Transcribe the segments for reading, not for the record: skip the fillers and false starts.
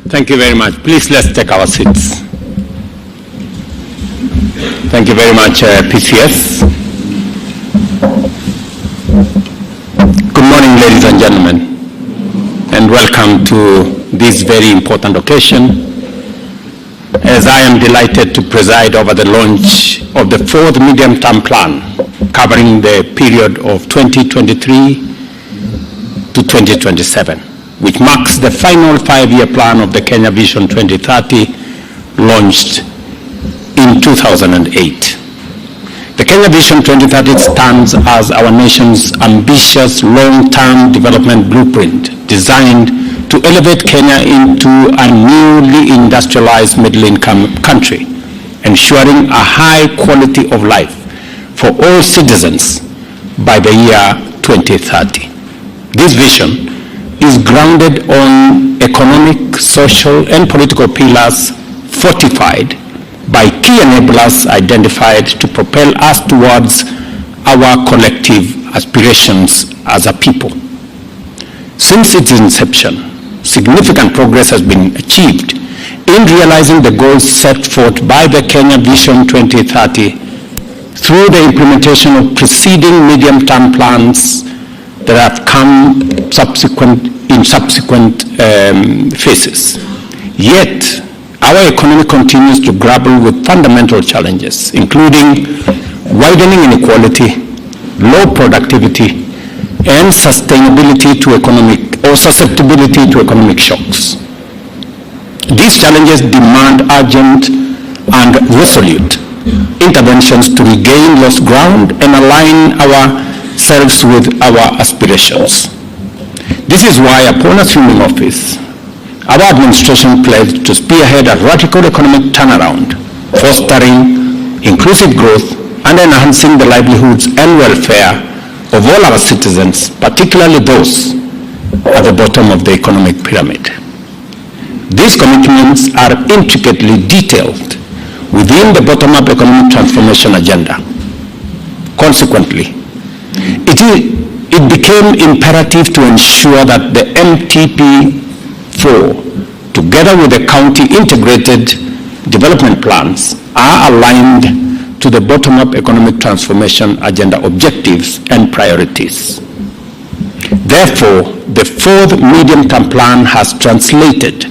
Thank you very much. Please, let's take our seats. Thank you very much, PCS. Good morning, ladies and gentlemen, and welcome to this very important occasion, as I am delighted to preside over the launch of the fourth medium-term plan covering the period of 2023 to 2027, which marks the final five-year plan of the Kenya Vision 2030, launched in 2008. The Kenya Vision 2030 stands as our nation's ambitious long-term development blueprint designed to elevate Kenya into a newly industrialized middle-income country, ensuring a high quality of life for all citizens by the year 2030. This vision is grounded on economic, social, and political pillars fortified by key enablers identified to propel us towards our collective aspirations as a people. Since its inception, significant progress has been achieved in realizing the goals set forth by the Kenya Vision 2030 through the implementation of preceding medium-term plans that have come in subsequent phases. Yet, our economy continues to grapple with fundamental challenges, including widening inequality, low productivity, and susceptibility to economic shocks. These challenges demand urgent and resolute interventions to regain lost ground and align ourselves with our aspirations. This is why, upon assuming office, our administration pledged to spearhead a radical economic turnaround, fostering inclusive growth and enhancing the livelihoods and welfare of all our citizens, particularly those at the bottom of the economic pyramid. These commitments are intricately detailed within the bottom-up economic transformation agenda. Consequently, it became imperative to ensure that the MTP4, together with the county integrated development plans, are aligned to the bottom-up economic transformation agenda objectives and priorities. Therefore, the fourth medium-term plan has translated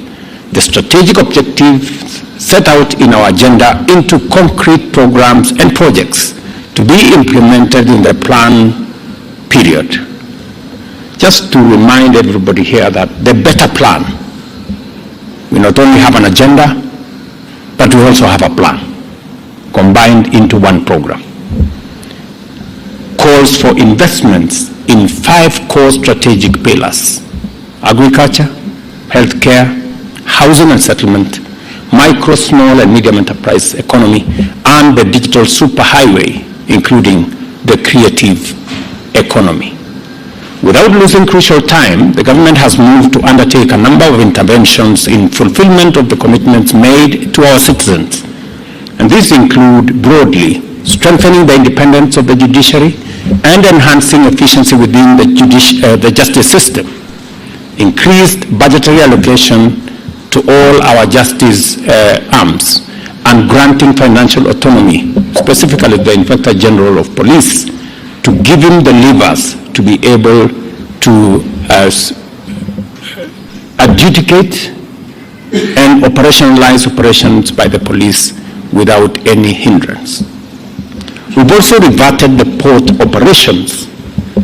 the strategic objectives set out in our agenda into concrete programs and projects to be implemented in the plan period. Just to remind everybody here that the better plan, we not only have an agenda, but we also have a plan combined into one program. Calls for investments in 5 core strategic pillars: agriculture, healthcare, housing and settlement, micro, small and medium enterprise economy, and the digital superhighway, including the creative economy. Without losing crucial time, the government has moved to undertake a number of interventions in fulfillment of the commitments made to our citizens. And these include, broadly, strengthening the independence of the judiciary and enhancing efficiency within the justice system, increased budgetary allocation to all our justice arms, and granting financial autonomy, specifically the Inspector General of Police, to give him the levers to be able to adjudicate and operationalize operations by the police without any hindrance. We've also reverted the port operations,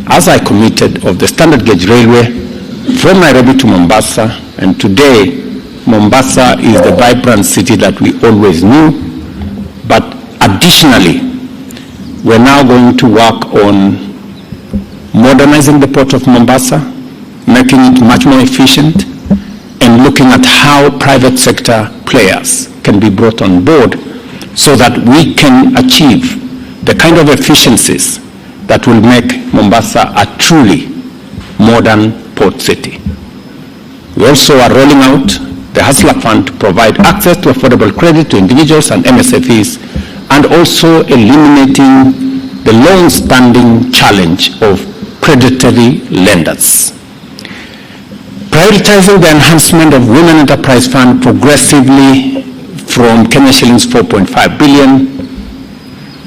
as I committed, of the standard gauge railway from Nairobi to Mombasa, and today Mombasa is the vibrant city that we always knew. But additionally, we're now going to work on modernizing the port of Mombasa, making it much more efficient, and looking at how private sector players can be brought on board so that we can achieve the kind of efficiencies that will make Mombasa a truly modern port city. We also are rolling out the Hustler Fund to provide access to affordable credit to individuals and MSFEs, and also eliminating the long-standing challenge of predatory lenders. Prioritizing the enhancement of Women Enterprise Fund progressively from Kenya shillings 4.5 billion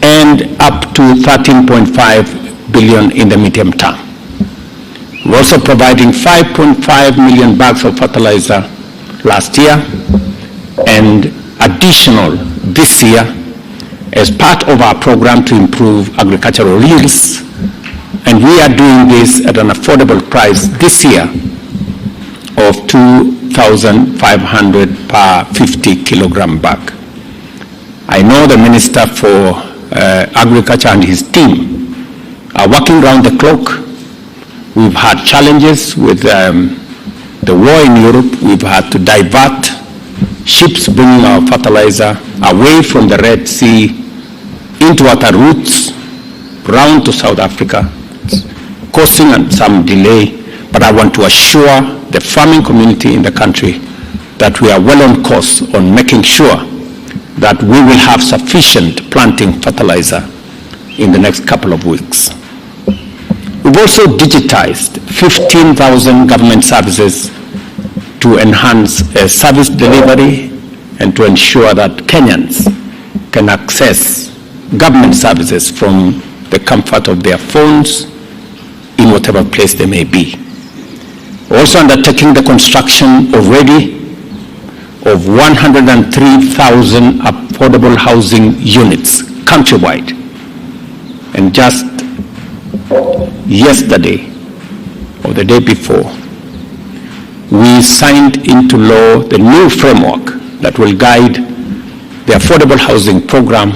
and up to 13.5 billion in the medium term. We're also providing 5.5 million bags of fertilizer last year and additional this year as part of our program to improve agricultural yields. And we are doing this at an affordable price this year of 2,500 per 50 kilogram bag. I know the Minister for Agriculture and his team are working round the clock. We've had challenges with the war in Europe. We've had to divert ships bringing our fertilizer away from the Red Sea into other routes round to South Africa, causing some delay. But I want to assure the farming community in the country that we are well on course on making sure that we will have sufficient planting fertilizer in the next couple of weeks. We've also digitized 15,000 government services to enhance service delivery and to ensure that Kenyans can access government services from the comfort of their phones in whatever place they may be. We're also undertaking the construction already of 103,000 affordable housing units countrywide. And just yesterday or the day before, we signed into law the new framework that will guide the affordable housing program,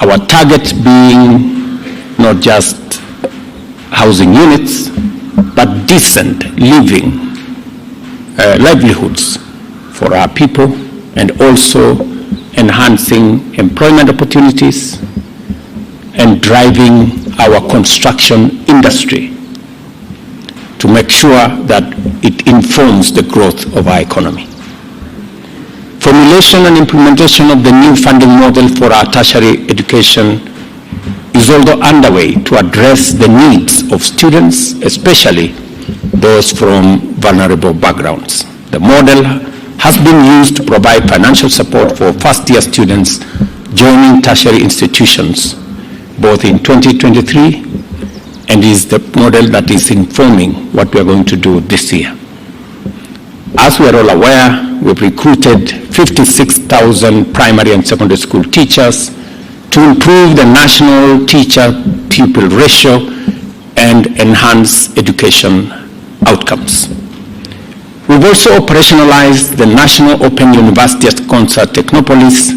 our target being not just housing units, but decent living livelihoods for our people, and also enhancing employment opportunities and driving our construction industry to make sure that it informs the growth of our economy. Formulation and implementation of the new funding model for our tertiary education is also underway to address the needs of students, especially those from vulnerable backgrounds. The model has been used to provide financial support for first-year students joining tertiary institutions, both in 2023, and is the model that is informing what we are going to do this year. As we are all aware, we've recruited 56,000 primary and secondary school teachers to improve the national teacher-pupil ratio and enhance education outcomes. We've also operationalized the National Open University Concert Technopolis,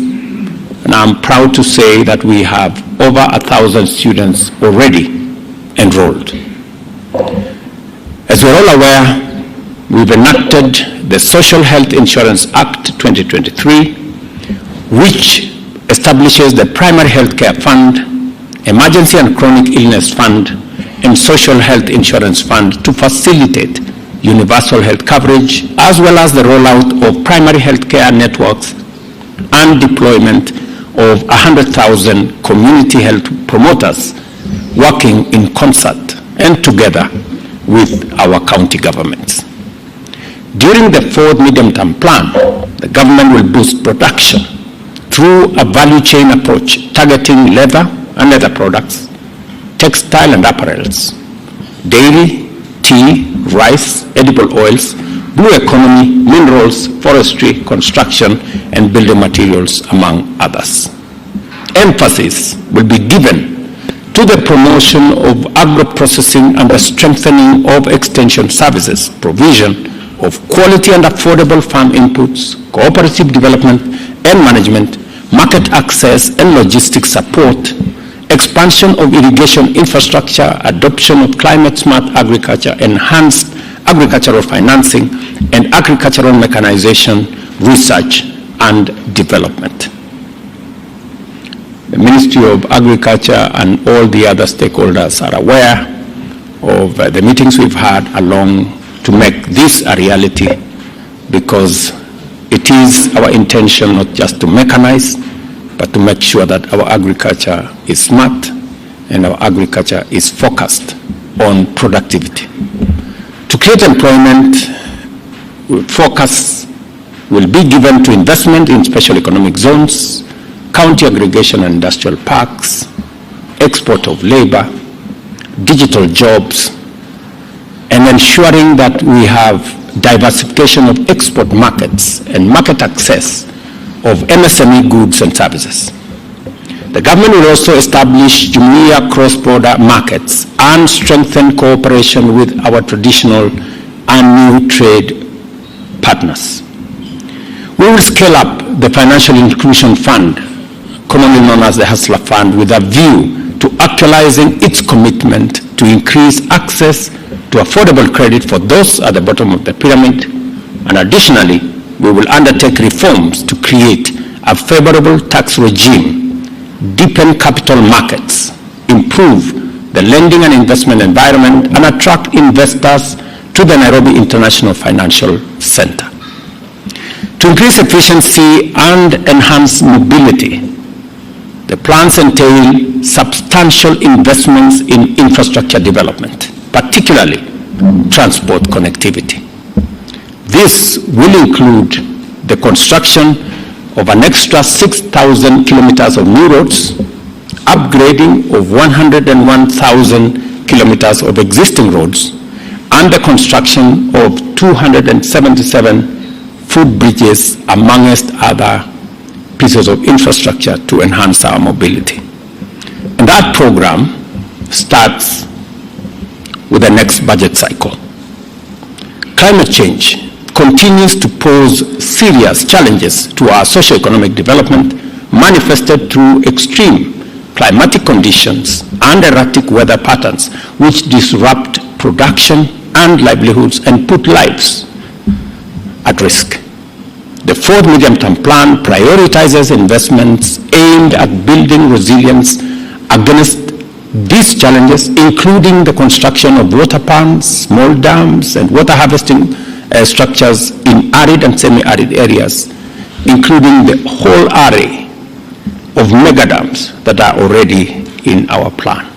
and I'm proud to say that we have over 1,000 students already enrolled. As we're all aware, we've enacted the Social Health Insurance Act 2023, which establishes the Primary Health Care Fund, Emergency and Chronic Illness Fund, and Social Health Insurance Fund to facilitate universal health coverage, as well as the rollout of primary health care networks and deployment of 100,000 community health promoters working in concert and together with our county governments. During the fourth medium-term plan, the government will boost production through a value chain approach targeting leather and leather products, textile and apparels, dairy, tea, rice, edible oils, blue economy, minerals, forestry, construction, and building materials, among others. Emphasis will be given to the promotion of agro-processing and the strengthening of extension services, provision of quality and affordable farm inputs, cooperative development and management, market access and logistics support, expansion of irrigation infrastructure, adoption of climate-smart agriculture, enhanced agricultural financing, and agricultural mechanization, research, and development. The Ministry of Agriculture and all the other stakeholders are aware of the meetings we've had along to make this a reality, because it is our intention not just to mechanize, but to make sure that our agriculture is smart and our agriculture is focused on productivity. To create employment, focus will be given to investment in special economic zones, county aggregation and industrial parks, export of labor, digital jobs, and ensuring that we have diversification of export markets and market access of MSME goods and services. The government will also establish Jumuiya cross-border markets and strengthen cooperation with our traditional and new trade partners. We will scale up the Financial Inclusion Fund, commonly known as the Hustler Fund, with a view to actualizing its commitment to increase access to affordable credit for those at the bottom of the pyramid. And additionally, we will undertake reforms to create a favorable tax regime, deepen capital markets, improve the lending and investment environment, and attract investors to the Nairobi International Financial Center. To increase efficiency and enhance mobility, the plans entail substantial investments in infrastructure development, particularly transport connectivity. This will include the construction of an extra 6,000 kilometers of new roads, upgrading of 101,000 kilometers of existing roads, and the construction of 277 footbridges, amongst other pieces of infrastructure to enhance our mobility. And that program starts with the next budget cycle. Climate change continues to pose serious challenges to our socio-economic development, manifested through extreme climatic conditions and erratic weather patterns, which disrupt production and livelihoods and put lives at risk. The fourth medium-term plan prioritizes investments aimed at building resilience against these challenges, including the construction of water ponds, small dams, and water harvesting structures in arid and semi-arid areas, including the whole array of mega dams that are already in our plan.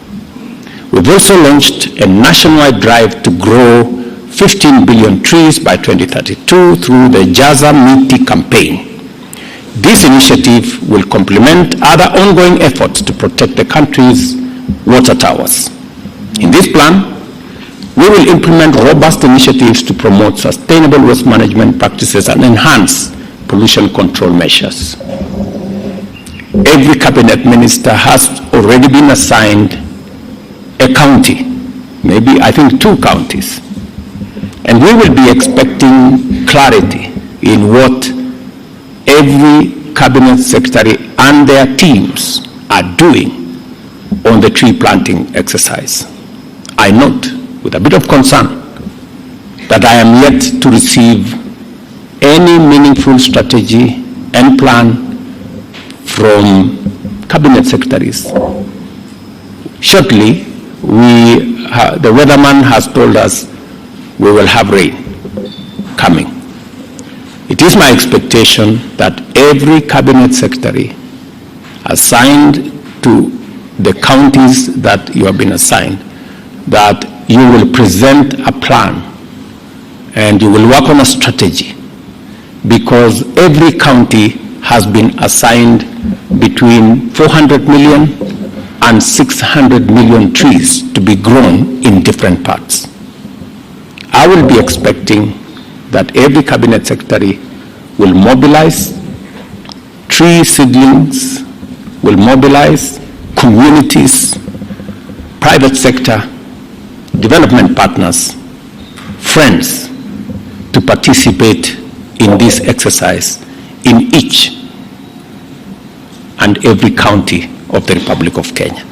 We've also launched a nationwide drive to grow 15 billion trees by 2032 through the Jaza Miti campaign. This initiative will complement other ongoing efforts to protect the country's water towers. In this plan, we will implement robust initiatives to promote sustainable waste management practices and enhance pollution control measures. Every cabinet minister has already been assigned a county, maybe I think 2 counties. And we will be expecting clarity in what every cabinet secretary and their teams are doing on the tree planting exercise. I note with a bit of concern that I am yet to receive any meaningful strategy and plan from cabinet secretaries. Shortly, the weatherman has told us we will have rain coming. It is my expectation that every cabinet secretary assigned to the counties that you have been assigned, that you will present a plan and you will work on a strategy, because every county has been assigned between 400 million and 600 million trees to be grown in different parts. I will be expecting that every cabinet secretary will mobilize tree seedlings, will mobilize communities, private sector, development partners, friends, to participate in this exercise in each and every county of the Republic of Kenya.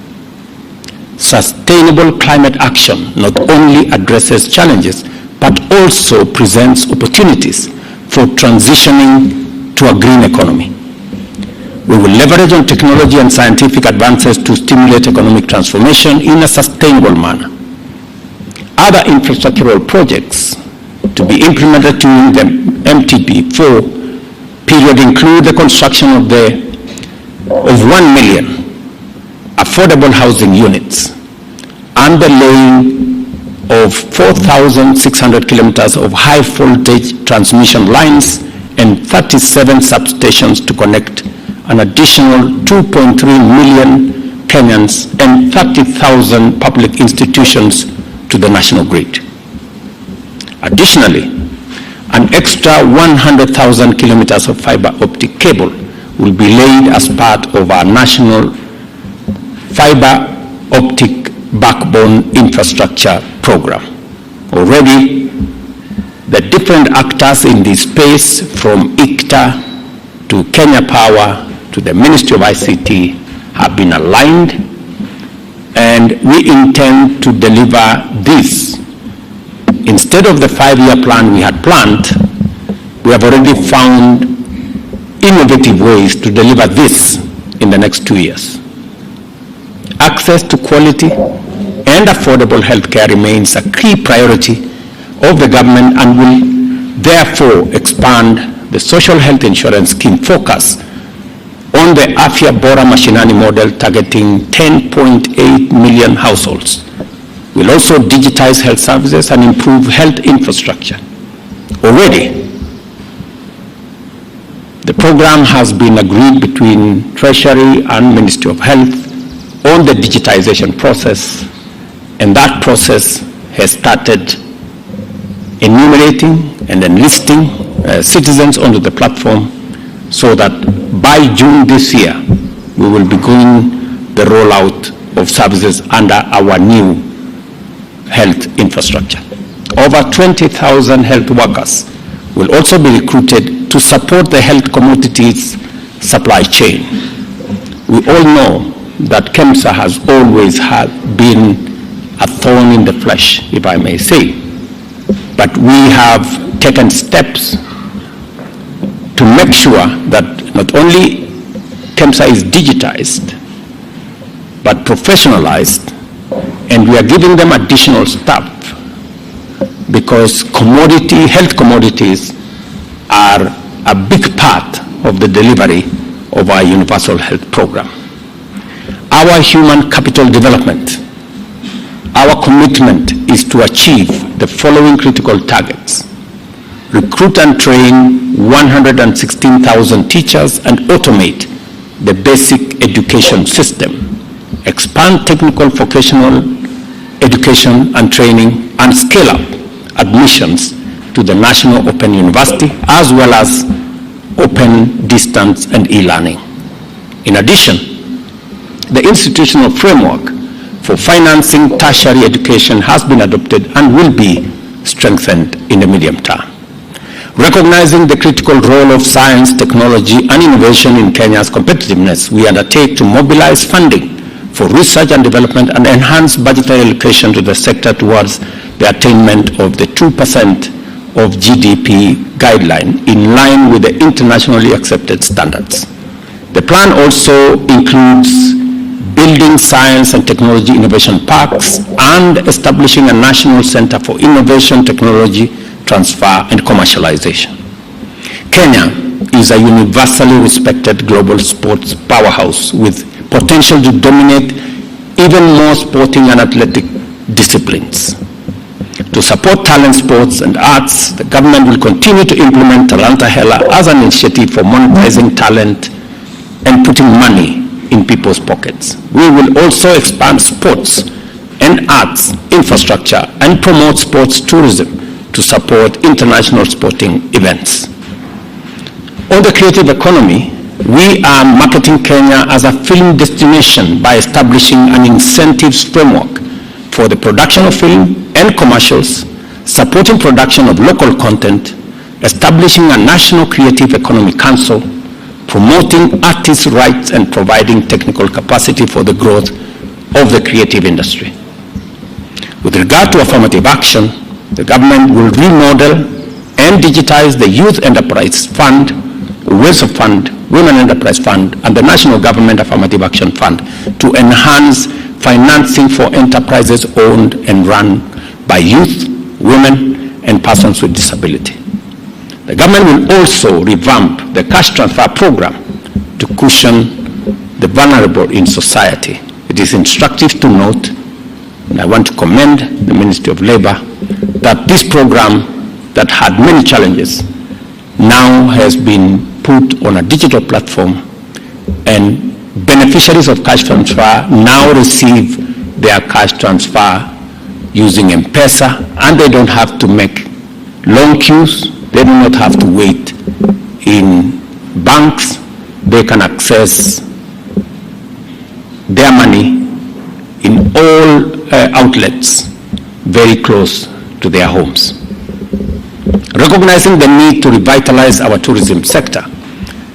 Sustainable climate action not only addresses challenges, but also presents opportunities for transitioning to a green economy. We will leverage on technology and scientific advances to stimulate economic transformation in a sustainable manner. Other infrastructural projects to be implemented during the MTP4 period include the construction of 1 million affordable housing units and the laying of 4,600 kilometers of high voltage transmission lines and 37 substations to connect an additional 2.3 million Kenyans and 30,000 public institutions to the national grid. Additionally, an extra 100,000 kilometers of fiber optic cable will be laid as part of our national fiber optic backbone infrastructure program. Already, the different actors in this space, from ICTA to Kenya Power to the Ministry of ICT, have been aligned, and we intend to deliver this. Instead of the 5-year plan we had planned, we have already found innovative ways to deliver this in the next 2 years. Access to quality and affordable health care remains a key priority of the government and will therefore expand the social health insurance scheme focus on the Afya Bora Mashinani model targeting 10.8 million households. We'll also digitize health services and improve health infrastructure. Already, the program has been agreed between Treasury and Ministry of Health on the digitization process, and that process has started enumerating and enlisting citizens onto the platform, so that by June this year, we will begin the rollout of services under our new health infrastructure. Over 20,000 health workers will also be recruited to support the health commodities supply chain. We all know that KEMSA has always been a thorn in the flesh, if I may say. But we have taken steps to make sure that not only KEMSA is digitized, but professionalized, and we are giving them additional staff because health commodities are a big part of the delivery of our universal health program. Our human capital development, our commitment is to achieve the following critical targets: recruit and train 116,000 teachers and automate the basic education system, expand technical vocational education and training, and scale up admissions to the National Open University, as well as open distance and e-learning. In addition, the institutional framework for financing tertiary education has been adopted and will be strengthened in the medium term. Recognizing the critical role of science, technology, and innovation in Kenya's competitiveness, we undertake to mobilize funding for research and development and enhance budgetary allocation to the sector towards the attainment of the 2% of GDP guideline in line with the internationally accepted standards. The plan also includes building science and technology innovation parks and establishing a national center for innovation, technology transfer, and commercialization. Kenya is a universally respected global sports powerhouse with potential to dominate even more sporting and athletic disciplines. To support talent, sports, and arts, the government will continue to implement Talanta Hela as an initiative for monetizing talent and putting money in people's pockets. We will also expand sports and arts infrastructure and promote sports tourism to support international sporting events. On the creative economy, we are marketing Kenya as a film destination by establishing an incentives framework for the production of film and commercials, supporting production of local content, establishing a National Creative Economy Council, promoting artists' rights, and providing technical capacity for the growth of the creative industry. With regard to affirmative action, the government will remodel and digitize the Youth Enterprise Fund, WESO Fund, Women Enterprise Fund, and the National Government Affirmative Action Fund to enhance financing for enterprises owned and run by youth, women, and persons with disability. The government will also revamp the cash transfer program to cushion the vulnerable in society. It is instructive to note And I want to commend the Ministry of Labor that this program that had many challenges now has been put on a digital platform, and beneficiaries of cash transfer now receive their cash transfer using M-Pesa, and they don't have to make long queues. They do not have to wait in banks. They can access their money in all outlets very close to their homes. Recognizing the need to revitalize our tourism sector,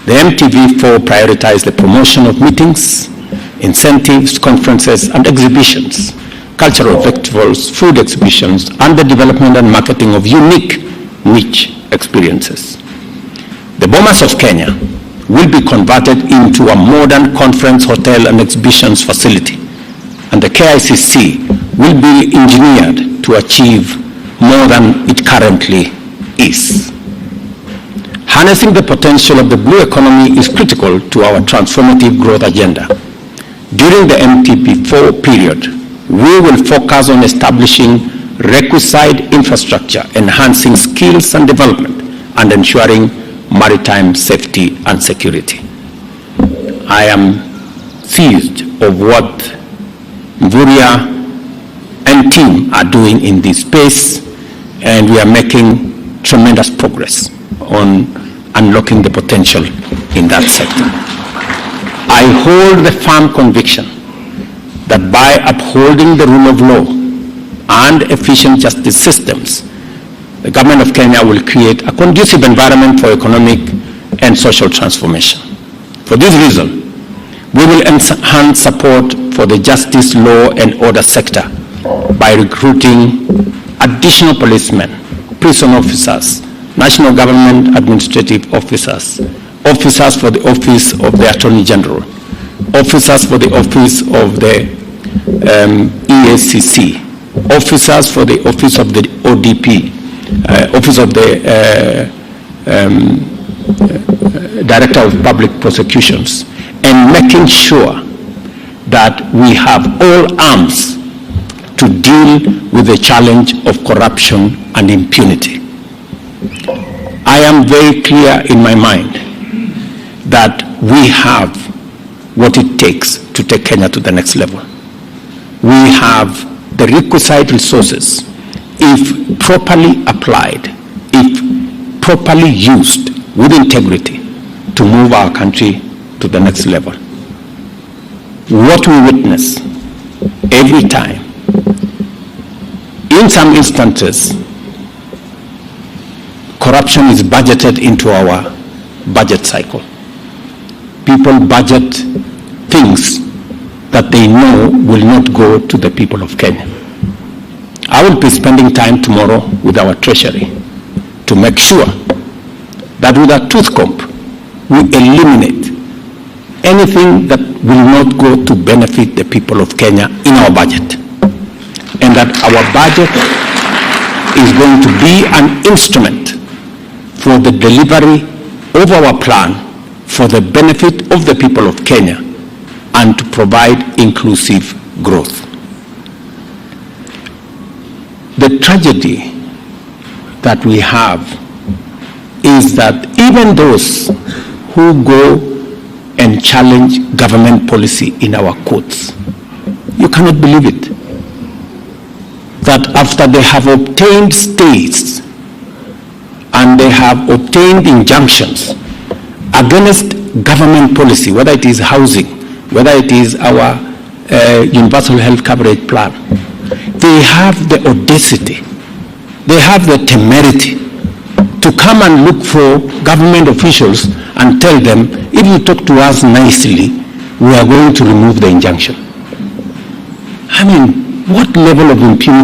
the MTV4 prioritized the promotion of meetings, incentives, conferences, and exhibitions, cultural festivals, food exhibitions, and the development and marketing of unique niche experiences. The Bomas of Kenya will be converted into a modern conference, hotel, and exhibitions facility, and the KICC will be engineered to achieve more than it currently is. Harnessing the potential of the blue economy is critical to our transformative growth agenda. During the MTP4 period, we will focus on establishing requisite infrastructure, enhancing skills and development, and ensuring maritime safety and security. I am seized of what Mvurya and team are doing in this space, and we are making tremendous progress on unlocking the potential in that sector. I hold the firm conviction that by upholding the rule of law and efficient justice systems, the government of Kenya will create a conducive environment for economic and social transformation. For this reason, we will enhance support for the justice, law, and order sector by recruiting additional policemen, prison officers, national government administrative officers, officers for the Office of the Attorney General, officers for the Office of the EACC, officers for the Office of the ODP, Office of the Director of Public Prosecutions, and making sure that we have all arms to deal with the challenge of corruption and impunity. I am very clear in my mind that we have what it takes to take Kenya to the next level. We have the requisite resources, if properly applied, if properly used with integrity, to move our country to the next level. What we witness every time, in some instances, corruption is budgeted into our budget cycle. People budget things that they know will not go to the people of Kenya. I will be spending time tomorrow with our treasury to make sure that with a tooth comb, we eliminate anything that will not go to benefit the people of Kenya in our budget. And that our budget is going to be an instrument for the delivery of our plan for the benefit of the people of Kenya and to provide inclusive growth. The tragedy that we have is that even those who go and challenge government policy in our courts, you cannot believe it, that after they have obtained stays and they have obtained injunctions against government policy, whether it is housing, whether it is our universal health coverage plan, they have the audacity, they have the temerity to come and look for government officials and tell them, if you talk to us nicely, we are going to remove the injunction. I mean, what level of impunity